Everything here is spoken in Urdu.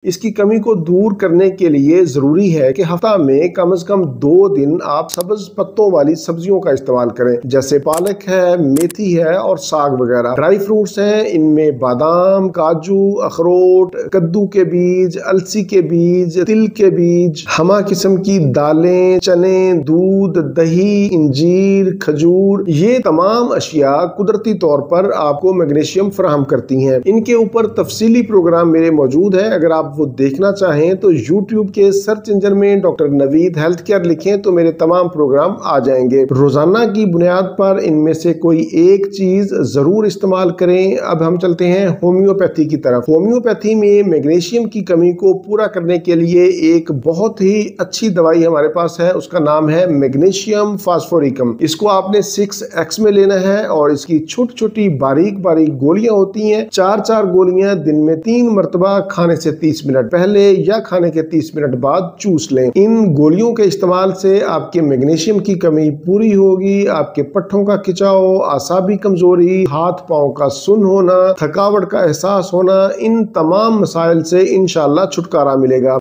اس کی کمی کو دور کرنے کے لیے ضروری ہے کہ ہفتہ میں کم از کم 2 دن آپ سبز پتوں والی سبزیوں کا استعمال کریں، جیسے پالک ہے، میتھی ہے اور ساگ وغیرہ۔ ڈرائی فروٹس ہیں، ان میں بادام، کاجو، اخروٹ، کدو کے بیج، السی کے بیج، تل کے بیج، ہمہ قسم کی دالیں، چنے، دودھ، دہی، انجیر، کھجور، یہ تمام اشیاء قدرتی طور پر آپ کو میگنیشیم فراہم کرتی ہیں۔ ان کے اوپر تفصیلی پروگرام میرے موجود ہے، اگر آپ وہ دیکھنا چاہیں تو یوٹیوب کے سرچ انجن میں ڈاکٹر نوید ہیلتھ کیئر لکھیں تو میرے تمام پروگرام آ جائیں گے۔ روزانہ کی بنیاد پر ان میں سے کوئی ایک چیز ضرور استعمال کریں۔ اب ہم چلتے ہیں ہومیوپیتھی کی طرف۔ ہومیوپیتھی میں میگنیشیم کی کمی کو پورا کرنے کے لیے ایک بہت ہی اچھی دوائی ہمارے پاس ہے، اس کا نام ہے میگنیشیم فاسفوریکم۔ اس کو آپ نے 6x میں لینا ہے اور اس کی چھوٹی چھوٹی باریک باریک گولیاں ہوتی ہیں، 4 گولیاں دن میں 3 مرتبہ کھانے سے 30 منٹ پہلے یا کھانے کے 30 منٹ بعد چوس لیں۔ ان گولیوں کے استعمال سے آپ کے میگنیشیم کی کمی پوری ہوگی، آپ کے پٹھوں کا کھچاؤ، اعصابی کمزوری، ہاتھ پاؤں کا سن ہونا، تھکاوٹ کا احساس ہونا، ان تمام مسائل سے انشاءاللہ چھٹکارا ملے گا۔